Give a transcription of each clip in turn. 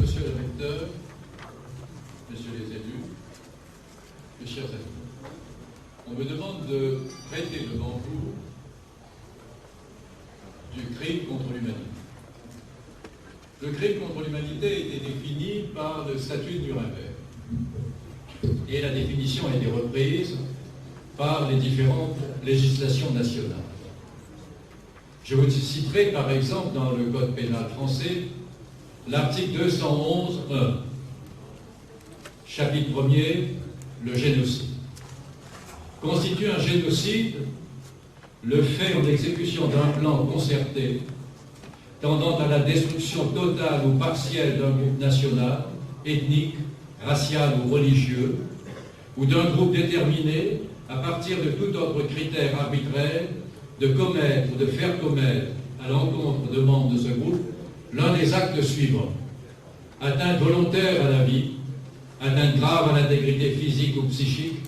Monsieur le recteur, messieurs les élus, mes chers amis, on me demande de prêter devant vous du crime contre l'humanité. Le crime contre l'humanité a été défini par le statut de Nuremberg. Et la définition a été reprise par les différentes législations nationales. Je vous citerai par exemple dans le Code pénal français l'article 211.1, chapitre 1er, le génocide. Constitue un génocide le fait en exécution d'un plan concerté tendant à la destruction totale ou partielle d'un groupe national, ethnique, racial ou religieux, ou d'un groupe déterminé à partir de tout autre critère arbitraire de commettre ou de faire commettre à l'encontre de membres de ce groupe l'un des actes suivants: atteinte volontaire à la vie, atteinte grave à l'intégrité physique ou psychique,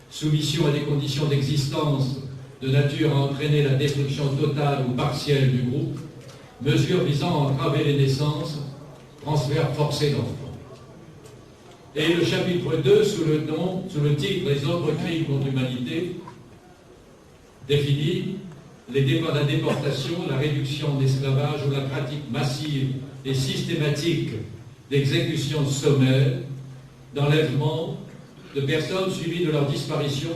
soumission à des conditions d'existence de nature à entraîner la destruction totale ou partielle du groupe, mesures visant à entraver les naissances, transfert forcé d'enfants. Et le chapitre 2, sous le titre « Les autres crimes contre l'humanité », définit la déportation, la réduction d'esclavage ou la pratique massive et systématique d'exécutions sommaires, d'enlèvement de personnes suivies de leur disparition,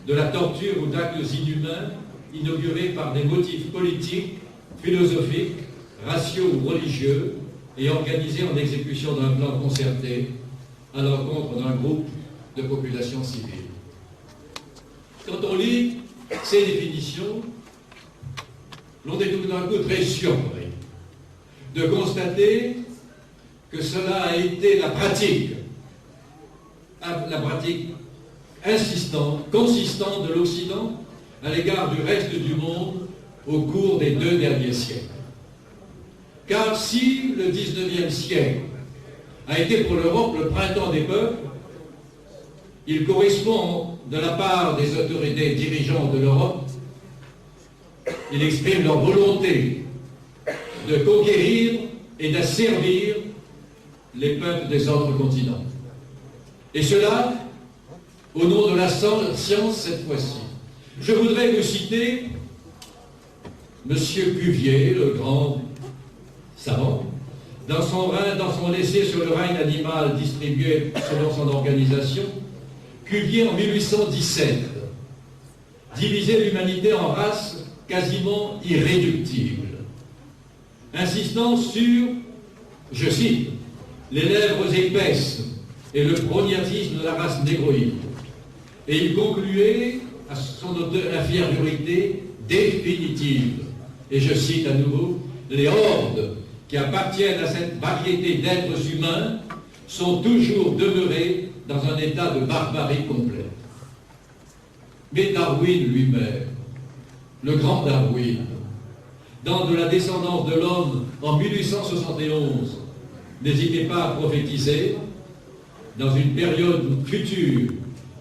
de la torture ou d'actes inhumains inaugurés par des motifs politiques, philosophiques, raciaux ou religieux et organisés en exécution d'un plan concerté à l'encontre d'un groupe de population civile. Quand on lit ces définitions, l'on est tout d'un coup très surpris de constater que cela a été la pratique insistante, consistante de l'Occident à l'égard du reste du monde au cours des 2 derniers siècles. Car si le 19e siècle a été pour l'Europe le printemps des peuples, il correspond de la part des autorités dirigeantes de l'Europe, il exprime leur volonté de conquérir et d'asservir les peuples des autres continents. Et cela, au nom de la science cette fois-ci. Je voudrais vous citer M. Cuvier, le grand savant, dans son essai sur le règne animal distribué selon son organisation. Cuvier, en 1817, divisait l'humanité en races quasiment irréductibles, insistant sur, je cite, les lèvres épaisses et le prognathisme de la race négroïde. Et il concluait à son infériorité définitive. Et je cite à nouveau, les hordes qui appartiennent à cette variété d'êtres humains sont toujours demeurés dans un état de barbarie complète. Mais Darwin lui-même, le grand Darwin, dans De la descendance de l'homme en 1871, n'hésitait pas à prophétiser, dans une période future,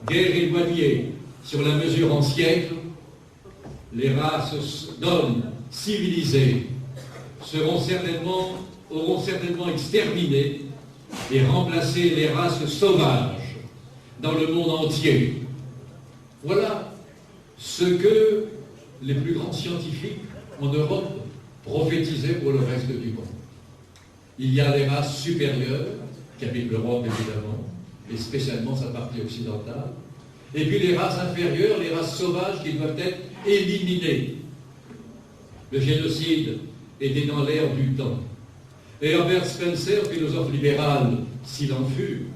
guerre éloignée, sur la mesure en siècles, les races d'hommes civilisés auront certainement exterminé et remplacé les races sauvages dans le monde entier. Voilà ce que les plus grands scientifiques en Europe prophétisaient pour le reste du monde. Il y a les races supérieures, qui habitent l'Europe évidemment, et spécialement sa partie occidentale, et puis les races inférieures, les races sauvages qui doivent être éliminées. Le génocide était dans l'air du temps. Et Herbert Spencer, philosophe libéral, s'il en fut,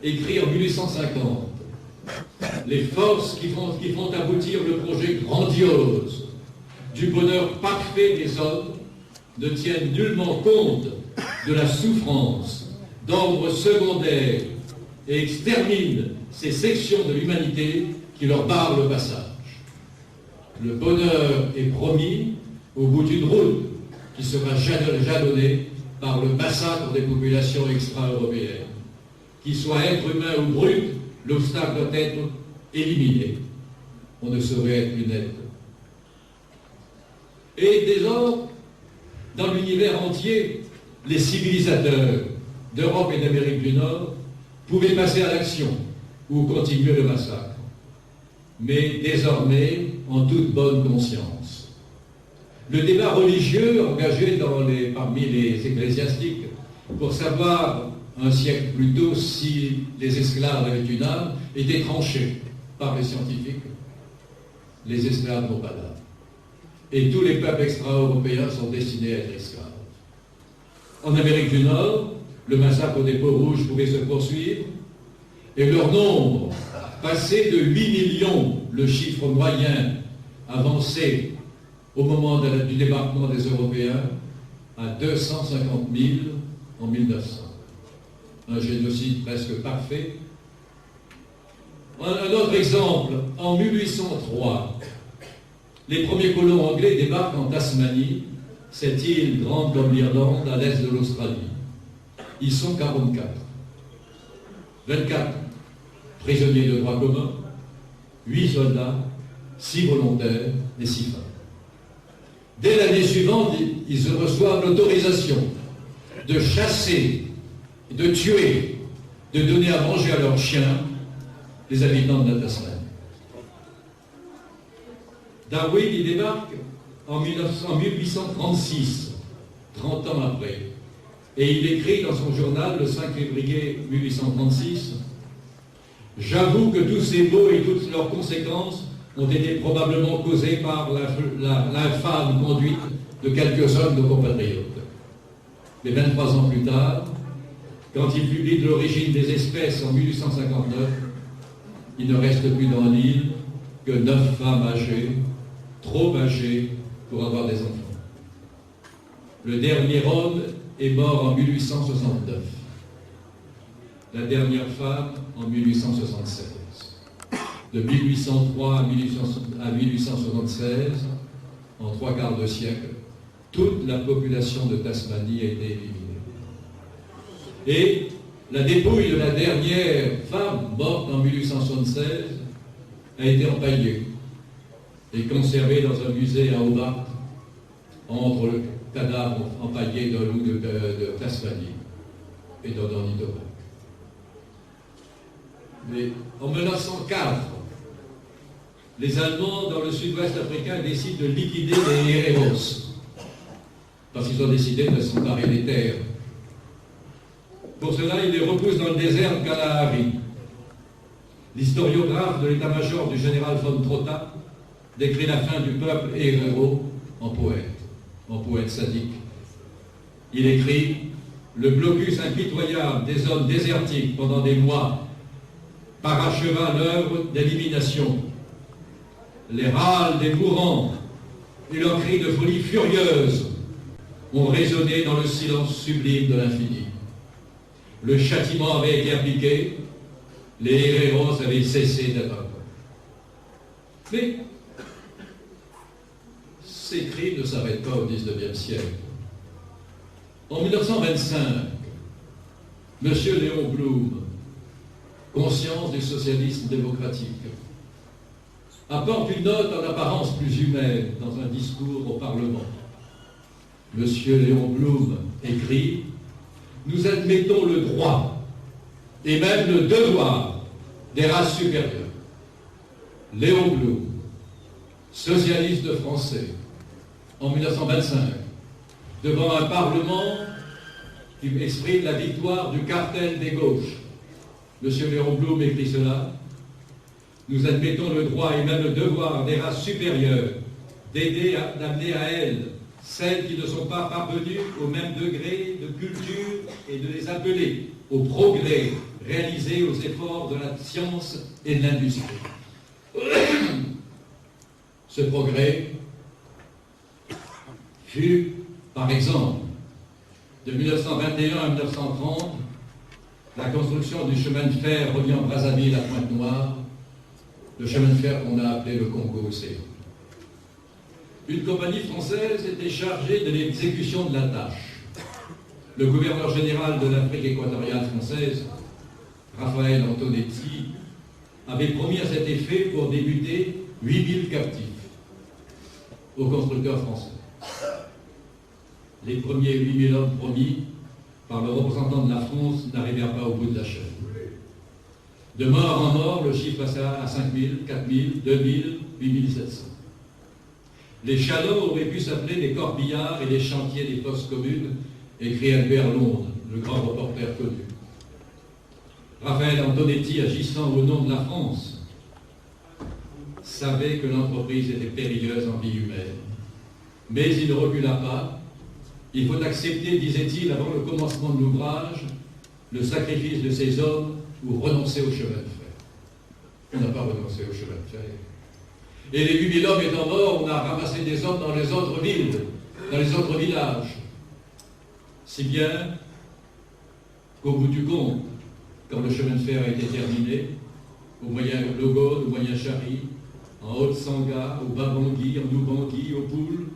écrit en 1850 « Les forces qui font aboutir le projet grandiose du bonheur parfait des hommes ne tiennent nullement compte de la souffrance d'ordre secondaire et exterminent ces sections de l'humanité qui leur barrent le passage. Le bonheur est promis au bout d'une route qui sera jalonnée par le massacre des populations extra-européennes. Qu'ils soient êtres humains ou brutes, l'obstacle doit être éliminé. On ne saurait être plus net. Et dès lors, dans l'univers entier, les civilisateurs d'Europe et d'Amérique du Nord pouvaient passer à l'action ou continuer le massacre. Mais désormais, en toute bonne conscience. Le débat religieux engagé parmi les ecclésiastiques pour savoir un siècle plus tôt si les esclaves avaient une âme était tranché par les scientifiques. Les esclaves n'ont pas d'âme. Et tous les peuples extra-européens sont destinés à être esclaves. En Amérique du Nord, le massacre des peaux-rouges pouvait se poursuivre et leur nombre passait de 8 millions, le chiffre moyen avancé au moment du débarquement des Européens, à 250 000 en 1900. Un génocide presque parfait. Un autre exemple, en 1803, les premiers colons anglais débarquent en Tasmanie, cette île grande comme l'Irlande, à l'est de l'Australie. Ils sont 44. 24 prisonniers de droit commun, 8 soldats, 6 volontaires et 6 femmes. Dès l'année suivante, ils reçoivent l'autorisation de chasser, de tuer, de donner à manger à leurs chiens les habitants de la Tasmanie. Darwin y débarque en 1836, 30 ans après, et il écrit dans son journal le 5 février 1836 « J'avoue que tous ces maux et toutes leurs conséquences ont été probablement causés par l'infâme conduite de quelques-uns de nos compatriotes. » Mais 23 ans plus tard, quand il publie de l'origine des espèces en 1859, il ne reste plus dans l'île que 9 femmes âgées, trop âgées pour avoir des enfants. Le dernier homme est mort en 1869. La dernière femme en 1876. De 1803 à 1876, en 3/4 de siècle, toute la population de Tasmanie a été éliminée. Et la dépouille de la dernière femme morte en 1876 a été empaillée et conservée dans un musée à Hobart, entre le cadavre empaillé d'un loup de Tasmanie et d'un ornithorynque. Mais en 1904, les Allemands dans le sud-ouest africain décident de liquider les héros, parce qu'ils ont décidé de s'emparer des terres. Pour cela, ils les repoussent dans le désert de Kalahari. L'historiographe de l'état-major du général von Trotta décrit la fin du peuple héros en poète sadique. Il écrit « Le blocus impitoyable des zones désertiques pendant des mois paracheva l'œuvre d'élimination. Les râles des mourants et leurs cris de folie furieuse ont résonné dans le silence sublime de l'infini. Le châtiment avait été appliqué, les héros avaient cessé d'être un peuple. » Mais ces cris ne s'arrêtent pas au XIXe siècle. En 1925, M. Léon Blum, conscience du socialisme démocratique, apporte une note en apparence plus humaine dans un discours au Parlement. M. Léon Blum écrit « Nous admettons le droit et même le devoir des races supérieures. » Léon Blum, socialiste français, en 1925, devant un Parlement qui exprime la victoire du cartel des gauches. M. Léon Blum écrit cela. Nous admettons le droit et même le devoir des races supérieures d'amener à elles celles qui ne sont pas parvenues au même degré de culture et de les appeler au progrès réalisé aux efforts de la science et de l'industrie. Ce progrès fut, par exemple, de 1921 à 1930, la construction du chemin de fer reliant Brazzaville à Pointe-Noire, le chemin de fer qu'on a appelé le Congo-Océan. Une compagnie française était chargée de l'exécution de la tâche. Le gouverneur général de l'Afrique équatoriale française, Raphaël Antonetti, avait promis à cet effet pour débuter 8000 captifs aux constructeurs français. les premiers 8000 hommes promis par le représentant de la France n'arrivèrent pas au bout de la chaîne. De mort en mort, le chiffre passa à 5000, 4000, 2000, 8700. Les chalands auraient pu s'appeler les corbillards et les chantiers des postes communes, écrit Albert Londres, le grand reporter connu. Raphaël Antonetti, agissant au nom de la France, savait que l'entreprise était périlleuse en vie humaine. Mais il ne recula pas. Il faut accepter, disait-il, avant le commencement de l'ouvrage, le sacrifice de ces hommes ou renoncer au chemin de fer. On n'a pas renoncé au chemin de fer. Et les 8000 hommes étant morts, on a ramassé des hommes dans les autres villes, dans les autres villages. Si bien qu'au bout du compte, quand le chemin de fer a été terminé, au moyen Logone, au moyen Chari, en Haute-Sangha, au Bas-Bangui, en New-Bangui, au Poul,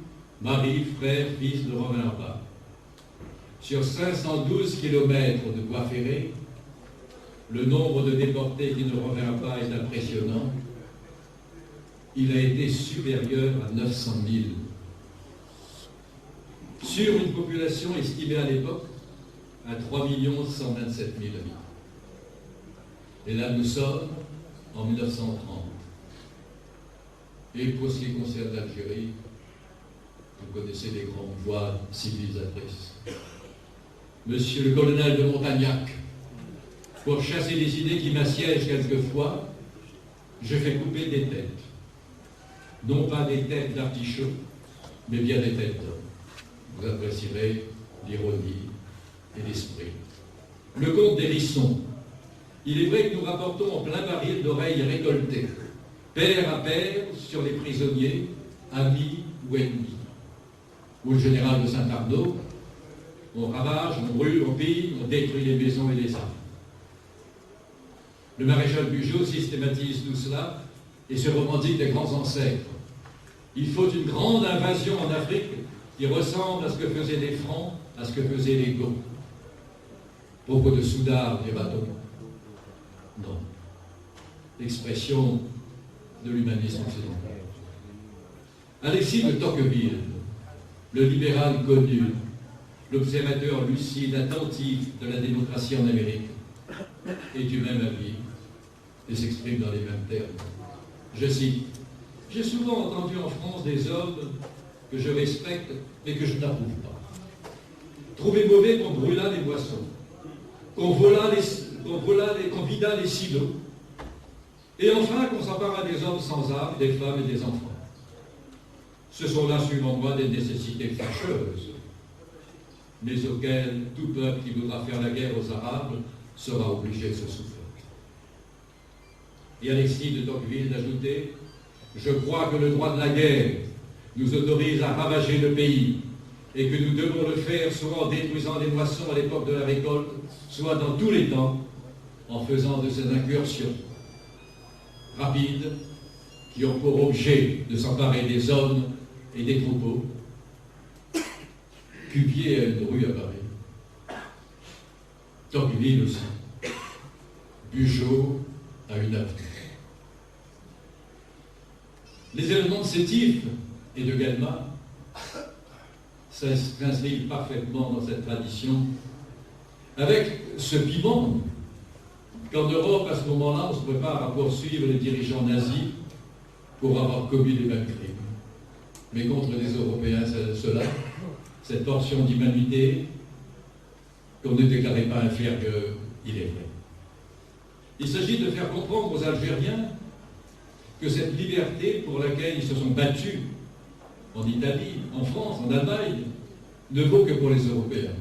mari, frère, fils ne revinrent pas. Sur 512 km de voies ferrées, le nombre de déportés qui ne revinrent pas est impressionnant. Il a été supérieur à 900 000. Sur une population estimée à l'époque à 3 127 000 habitants. Et là, nous sommes en 1930. Et pour ce qui concerne l'Algérie, vous connaissez les grandes voies civilisatrices. Monsieur le colonel de Montagnac, pour chasser les idées qui m'assiègent quelquefois, je fais couper des têtes. Non pas des têtes d'artichauts, mais bien des têtes d'hommes. Vous apprécierez l'ironie et l'esprit. Le conte d'Hérisson. Il est vrai que nous rapportons en plein baril d'oreilles récoltées, pair à pair, sur les prisonniers, amis ou ennemis. Ou le général de Saint-Arnaud, on ravage, on brûle, on pille, on détruit les maisons et les arbres. Le maréchal Bugeaud systématise tout cela et se revendique des grands ancêtres. Il faut une grande invasion en Afrique qui ressemble à ce que faisaient les Francs, à ce que faisaient les Goths. Propos de Soudard, dira-t-on. Non. L'expression de l'humanisme occidental. Alexis de Tocqueville, le libéral connu, l'observateur lucide, attentif de la démocratie en Amérique, est du même avis et s'exprime dans les mêmes termes. Je cite, « J'ai souvent entendu en France des hommes que je respecte mais que je n'approuve pas. Trouver mauvais qu'on brûlât les boissons, qu'on vidât les silos, et enfin qu'on s'empare à des hommes sans âme, des femmes et des enfants. Ce sont là, suivant moi, des nécessités fâcheuses, mais auxquelles tout peuple qui voudra faire la guerre aux Arabes sera obligé de se souffrir. » Et Alexis de Tocqueville d'ajouter, « Je crois que le droit de la guerre nous autorise à ravager le pays et que nous devons le faire soit en détruisant les moissons à l'époque de la récolte, soit dans tous les temps, en faisant de ces incursions rapides qui ont pour objet de s'emparer des hommes et des troupeaux. » Cuvier a une rue à Paris. Tocqueville aussi. Bugeaud a une avenue. Les éléments de Sétif et de Galma s'inscrivent parfaitement dans cette tradition, avec ce piment qu'en Europe, à ce moment-là, on se prépare à poursuivre les dirigeants nazis pour avoir commis les mêmes crimes. Mais contre les Européens, cela, cette portion d'humanité qu'on ne déclarait pas inférieure, il est vrai. Il s'agit de faire comprendre aux Algériens que cette liberté pour laquelle ils se sont battus en Italie, en France, en Allemagne, ne vaut que pour les Européens.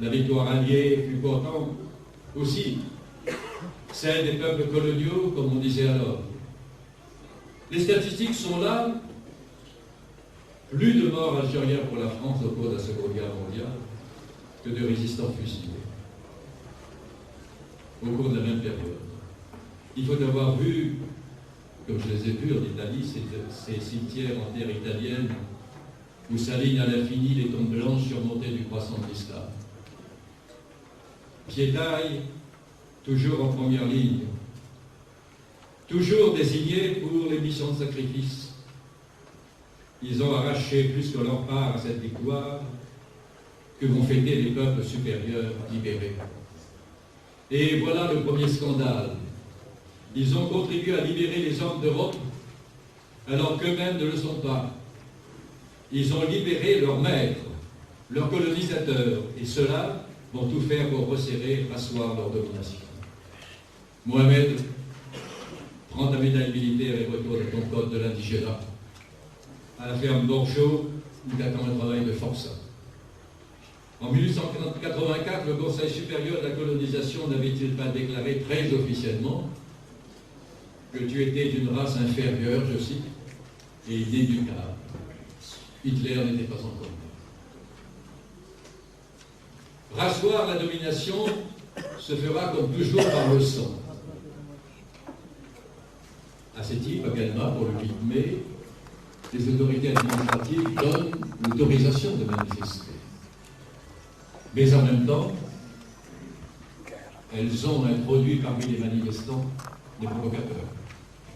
La victoire alliée fut pourtant aussi celle des peuples coloniaux, comme on disait alors. Les statistiques sont là. Plus de morts algériens pour la France au cours de la Seconde Guerre mondiale que de résistants fusillés au cours de la même période. Il faut avoir vu, comme je les ai vus en Italie, ces cimetières en terre italienne où s'alignent à l'infini les tombes blanches surmontées du croissant de l'islam. Piétaille, toujours en première ligne, toujours désigné pour les missions de sacrifice. ils ont arraché plus que leur part à cette victoire que vont fêter les peuples supérieurs libérés. Et voilà le premier scandale. Ils ont contribué à libérer les hommes d'Europe alors qu'eux-mêmes ne le sont pas. Ils ont libéré leurs maîtres, leurs colonisateurs, et ceux-là vont tout faire pour resserrer, asseoir leur domination. Mohamed, prends ta médaille militaire et retourne à ton code de l'indigénat, à la ferme Borchot, où t'attend un travail de forçat. En 1884, le Conseil supérieur de la colonisation n'avait-il pas déclaré très officiellement que tu étais d'une race inférieure, je cite, et inéducable. Hitler n'était pas encore mort. Rasseoir la domination se fera comme toujours par le sang. À ce type, à Galma, pour le 8 mai, les autorités administratives donnent l'autorisation de manifester. Mais en même temps, elles ont introduit parmi les manifestants des provocateurs.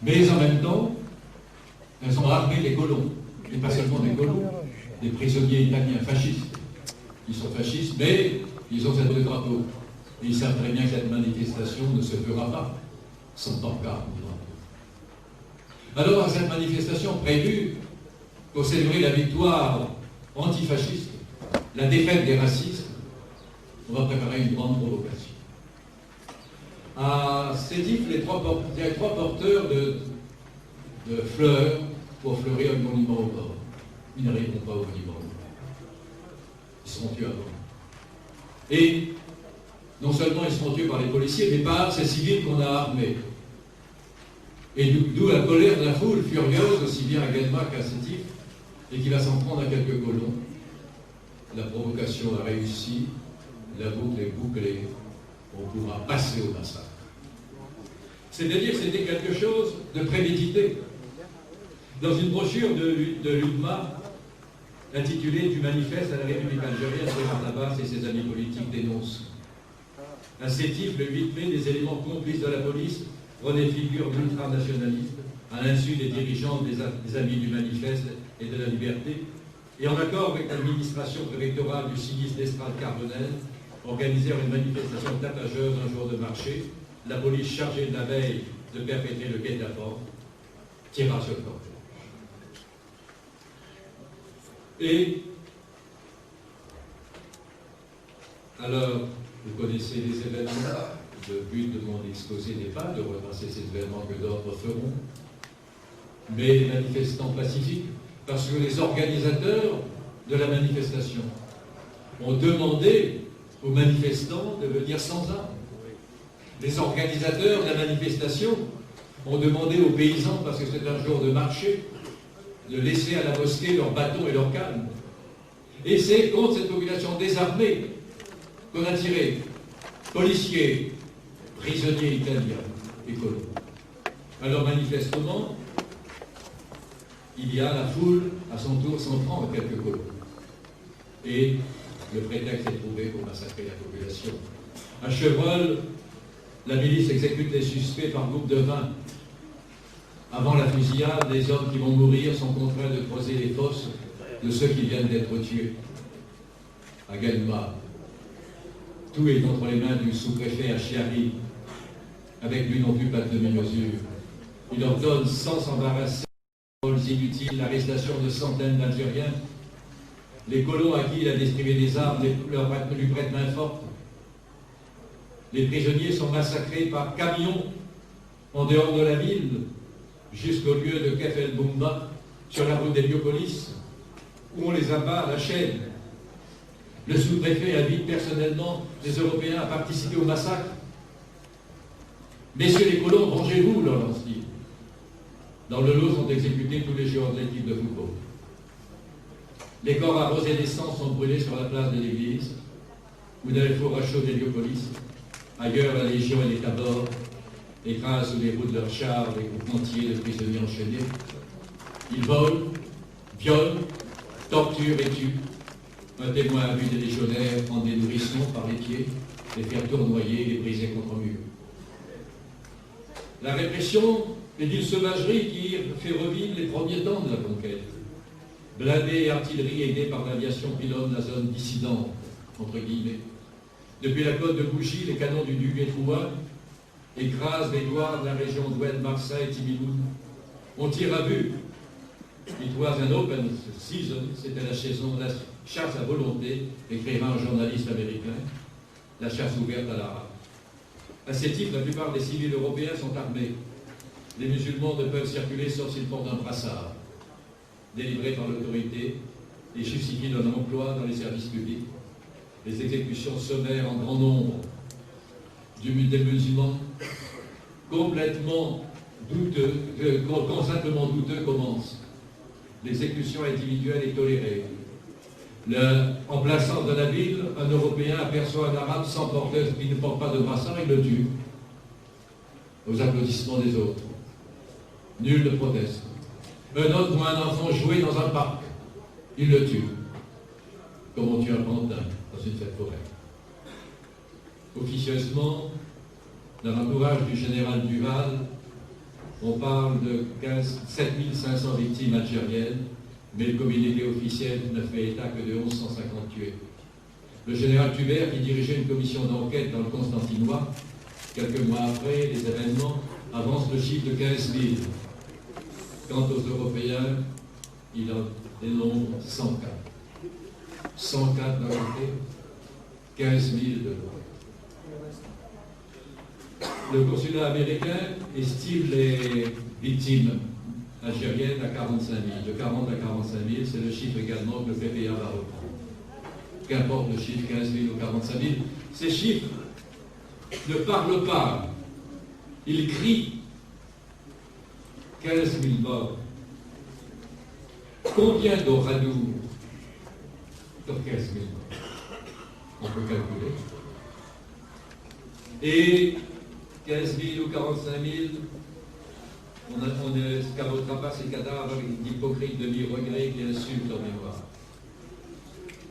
Mais en même temps, elles ont armé les colons. Et pas seulement des colons, des prisonniers italiens fascistes. Ils sont fascistes, mais ils ont cette drapeau. Et ils savent très bien que cette manifestation ne se fera pas sans pancarte ni drapeau. Alors, à cette manifestation prévue pour célébrer la victoire antifasciste, la défaite des racistes, on va préparer une grande provocation. À Sétif, il y a trois porteurs de fleurs pour fleurir le monument au mort. Ils n'arriveront pas au monument. Ils seront tués avant. Et non seulement ils seront tués par les policiers, mais par ces civils qu'on a armés. Et d'où la colère de la foule furieuse, aussi bien à Galma qu'à Sétif, et qui va s'en prendre à quelques colons. La provocation a réussi, la boucle est bouclée, on pourra passer au massacre. C'est-à-dire que c'était quelque chose de prémédité. Dans une brochure de l'UDMA, intitulée « Du manifeste à la République algérienne, Gérard Tabas et ses amis politiques dénoncent ». À Sétif, le 8 mai, des éléments complices de la police prenaient figure d'ultranationalistes à l'insu des dirigeants des amis du manifeste et de la liberté, et en accord avec l'administration préfectorale du sinistre d'Estrade Carbonel, organisèrent une manifestation tapageuse un jour de marché. La police, chargée de la veille de perpétrer le guet-apens, tira sur le corps. Et alors, vous connaissez les événements. Le but de mon exposé n'est pas de retracer ces événements que d'autres feront, mais les manifestants pacifiques, parce que les organisateurs de la manifestation ont demandé aux manifestants de venir sans armes. Les organisateurs de la manifestation ont demandé aux paysans, parce que c'est un jour de marché, de laisser à la mosquée leurs bâtons et leurs cannes. Et c'est contre cette population désarmée qu'on a tiré policiers, prisonniers italiens et colons. Alors manifestement, il y a la foule, à son tour, s'en prend à quelques colons. Et le prétexte est trouvé pour massacrer la population. À Chevreul, la milice exécute les suspects par groupe de 20. Avant la fusillade, les hommes qui vont mourir sont contraints de creuser les fosses de ceux qui viennent d'être tués. À Galma, tout est entre les mains du sous-préfet Achiari, avec lui non plus pas de demi-mesure. Il ordonne sans s'embarrasser inutiles, l'arrestation de centaines d'Algériens. Les colons à qui il a distribué des armes lui prêtent main forte. Les prisonniers sont massacrés par camions en dehors de la ville, jusqu'au lieu de Kefel Boumba, sur la route d'Héliopolis, où on les abat à la chaîne. Le sous-préfet invite personnellement les Européens à participer au massacre. Messieurs les colons, rangez-vous, leur lance-t-il. Dans le lot sont exécutés tous les joueurs de l'équipe de football. Les corps arrosés d'essence sont brûlés sur la place de l'église, ou dans les fours à chaud d'Héliopolis. Ailleurs, la Légion et les Tabors écrasent sous les roues de leurs chars les groupes entiers de prisonniers enchaînés. Ils volent, violent, torturent et tuent. Un témoin a vu des légionnaires prendre des nourrissons par les pieds, les faire tournoyer et les briser contre mur. La répression est d'une sauvagerie qui fait revivre les premiers temps de la conquête. blindés et artillerie aidés par l'aviation pilonne la zone dissidente, entre guillemets. Depuis la côte de Bougie, les canons du Duguay-Trouin écrasent les douars de la région d'Oued, Marseille, Timinou. On tire à vue. It was an open season, c'était la chasse à volonté, écrira un journaliste américain, la chasse ouverte à l'arabe. À ces titres, la plupart des civils européens sont armés. Les musulmans ne peuvent circuler sauf s'ils portent un brassard, délivré par l'autorité, et justifie leur emploi dans les services publics. Les exécutions sommaires en grand nombre des musulmans, complètement douteux, consentement douteux commencent. L'exécution individuelle est tolérée. En plaçant dans la ville, un Européen aperçoit un Arabe sans porteur qui ne porte pas de brassard, il le tue. Aux applaudissements des autres. Nul ne proteste. Un autre voit un enfant jouer dans un parc. Il le tue. Comme on tue un pantin dans une fête foraine. Officieusement, dans l'entourage du général Duval, on parle de 7500 victimes algériennes, mais le communiqué officiel ne fait état que de 1150 tués. Le général Tubert, qui dirigeait une commission d'enquête dans le Constantinois, quelques mois après les événements, avance le chiffre de 15 000. Quant aux Européens, il en dénombre 104. 104 d'un côté, 15 000 de l'autre. Le consulat américain estime les victimes algériennes à 45 000. De 40 à 45 000, c'est le chiffre également que le PPA va reprendre. Qu'importe le chiffre 15 000 ou 45 000, ces chiffres ne parlent pas. Ils crient 15 000 morts. Combien d'Oradour sur 15 000 morts? On peut calculer. Et 15 000 ou 45 000, on ne scavotera pas ces cadavres avec d'hypocrites demi-regrets qui insultent leur mémoire.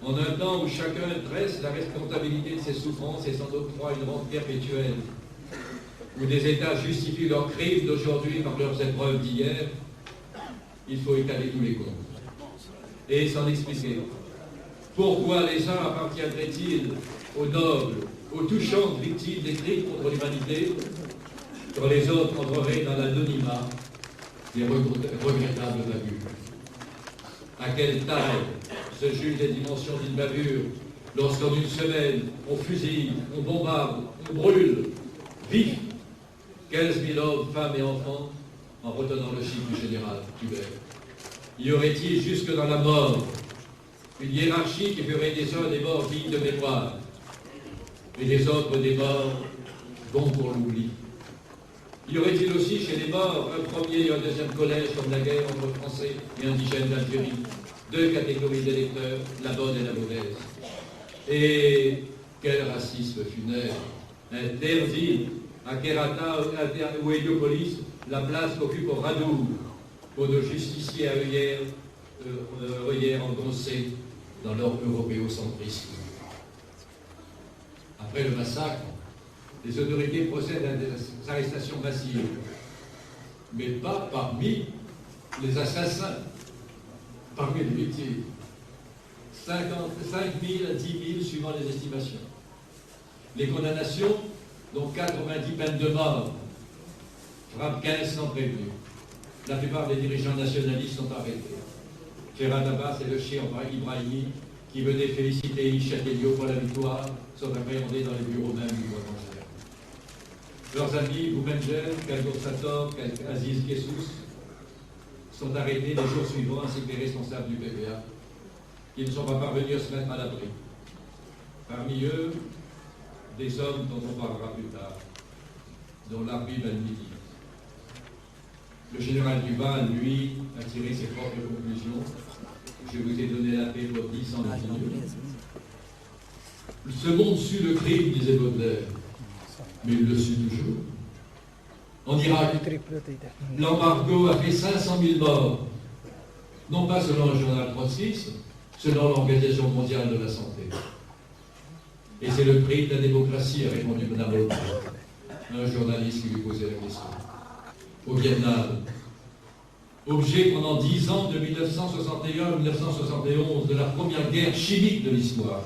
En un temps où chacun dresse la responsabilité de ses souffrances et s'en octroie une rente perpétuelle, où des États justifient leurs crimes d'aujourd'hui par leurs épreuves d'hier, il faut étaler tous les comptes et s'en expliquer. Pourquoi les uns appartiendraient-ils aux nobles, aux touchantes victimes des crimes contre l'humanité, quand les autres entreraient dans l'anonymat des regrettables bavures? À quelle taille se jugent les dimensions d'une bavure lorsqu'en une semaine, on fusille, on bombarde, on brûle, vif, 15 000 hommes, femmes et enfants, en retenant le chiffre du général Tubert? Y aurait-il jusque dans la mort une hiérarchie qui ferait des uns des morts dignes de mémoire et des autres des morts bons pour l'oubli? Y aurait-il aussi chez les morts un premier et un deuxième collège comme la guerre entre Français et indigènes d'Algérie? Deux catégories d'électeurs, la bonne et la mauvaise. Et quel racisme funèbre interdit à Kerata ou à Héliopolis la place qu'occupe Radour pour nos justiciers à œillères engoncés dans leur européocentrisme. Après le massacre, les autorités procèdent à des arrestations massives, mais pas parmi les assassins, parmi les victimes. 5 000 à 10 000 suivant les estimations. Les condamnations, dont 90 peines de mort, frappent 15 sans prévenus. La plupart des dirigeants nationalistes sont arrêtés. Gérard Abbas et le cheikh Ibrahimi, qui venaient féliciter Châteliot pour la victoire, sont appréhendés dans les bureaux même du gouvernement. Leurs amis, Boumengel, Kalgour Sator, Aziz Kessous, sont arrêtés les jours suivants, ainsi que les responsables du PPA, qui ne sont pas parvenus à se mettre à l'abri. Parmi eux, des hommes dont on parlera plus tard, dont l'Arbi Ben-Midi. Le général Duval, lui, a tiré ses propres conclusions. Je vous ai donné la paix pour 10 ans de. Ce monde sut le crime, disait Baudelaire, mais il le sut toujours. En Irak, l'embargo a fait 500 000 morts, non pas selon le journal trotskiste, selon l'Organisation mondiale de la santé. Et c'est le prix de la démocratie, a répondu Mme Aubry, un journaliste qui lui posait la question. Au Vietnam, objet pendant 10 ans, de 1961 à 1971, de la première guerre chimique de l'histoire.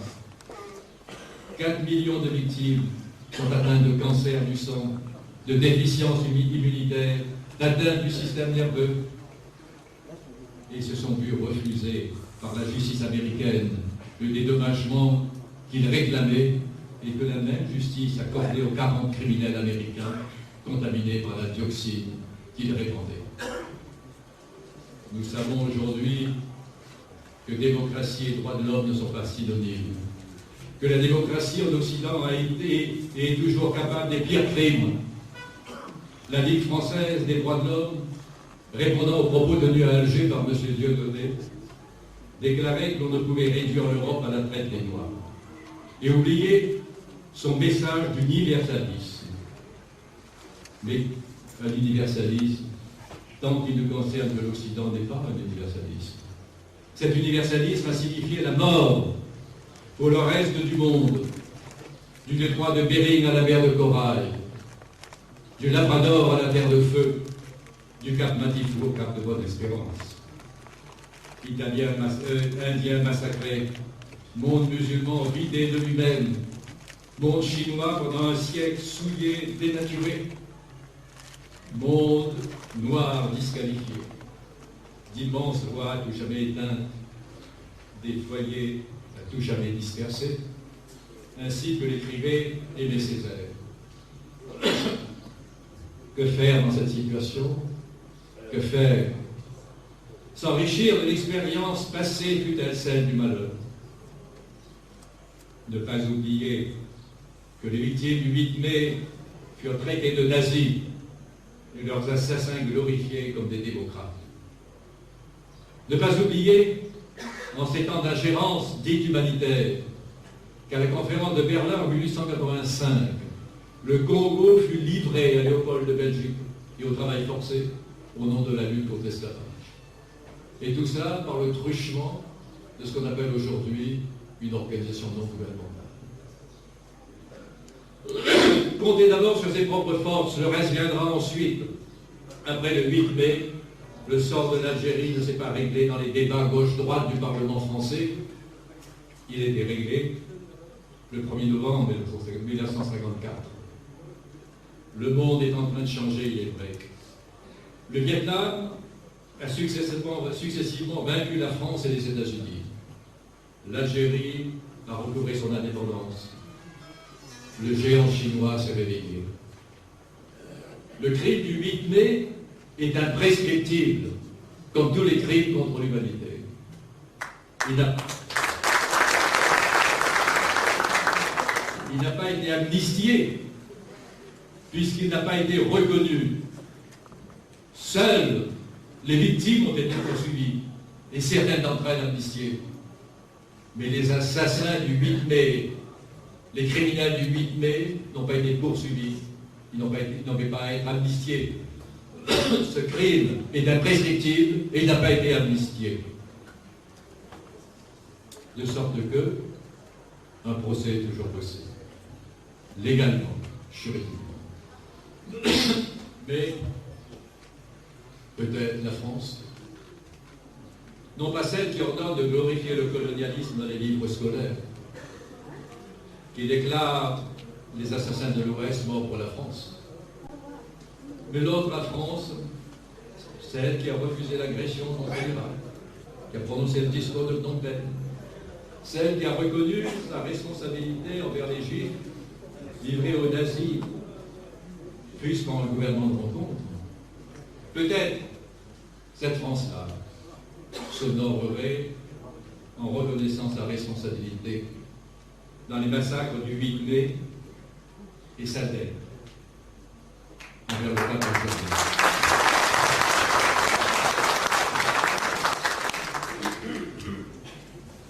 4 millions de victimes sont atteintes de cancer du sang, de déficience immunitaire, d'atteinte du système nerveux, et se sont vus refuser par la justice américaine le dédommagement qu'ils réclamaient et que la même justice accordait aux 40 criminels américains contaminés par la dioxine qu'ils répandaient. Nous savons aujourd'hui que démocratie et droits de l'homme ne sont pas synonymes, que la démocratie en Occident a été et est toujours capable des pires crimes. La Ligue française des droits de l'homme, répondant aux propos tenus à Alger par M. Dieudonné, déclarait que l'on ne pouvait réduire l'Europe à la traite des Noirs et oublier son message d'universalisme. Mais un universalisme, tant qu'il ne concerne que l'Occident, n'est pas un universalisme. Cet universalisme a signifié la mort pour le reste du monde, du détroit de Bering à la mer de Corail, du Labrador à la terre de feu, du Cap Matifou au Cap de Bonne-Espérance. Indiens massacrés, monde musulman vidé de lui-même, monde chinois pendant un siècle souillé, dénaturé, monde noir disqualifié, d'immenses lois à tout jamais éteintes, des foyers à tout jamais dispersés, ainsi que l'écrivait Aimé Césaire. Que faire dans cette situation? Que faire? S'enrichir de l'expérience passée, fût-elle celle du malheur. Ne pas oublier que les victimes du 8 mai furent traitées de nazis et leurs assassins glorifiés comme des démocrates. Ne pas oublier, en ces temps d'ingérence dite humanitaire, qu'à la conférence de Berlin en 1885, le Congo fut livré à Léopold de Belgique et au travail forcé au nom de la lutte contre l'esclavage. Et tout ça par le truchement de ce qu'on appelle aujourd'hui une organisation non gouvernementale. Comptez d'abord sur ses propres forces, le reste viendra ensuite. Après le 8 mai, le sort de l'Algérie ne s'est pas réglé dans les débats gauche-droite du Parlement français. Il était réglé le 1er novembre 1954. Le monde est en train de changer, il est vrai. Le Vietnam a successivement vaincu la France et les États-Unis. L'Algérie a recouvré son indépendance. Le géant chinois s'est réveillé. Le crime du 8 mai est imprescriptible, comme tous les crimes contre l'humanité. Il n'a pas été amnistié, puisqu'il n'a pas été reconnu. Seules les victimes ont été poursuivies, et certaines d'entre elles amnistiées. Mais les assassins du 8 mai, les criminels du 8 mai n'ont pas été poursuivis, ils n'avaient pas à être amnistiés. Ce crime est imprescriptible et il n'a pas été amnistié. De sorte que un procès est toujours possible, légalement, juridiquement. Mais peut-être la France, non pas celle qui ordonne de glorifier le colonialisme dans les livres scolaires, qui déclare les assassins de l'Ouest morts pour la France, mais l'autre, la France, celle qui a refusé l'agression contre l'Irak, qui a prononcé le discours de Phnom Penh, celle qui a reconnu sa responsabilité envers les Juifs livrés aux nazis, fût-ce qu'en le gouvernement de rencontre. Peut-être cette France-là s'honorerait en reconnaissant sa responsabilité dans les massacres du 8 mai et sa dette envers le peuple algérien.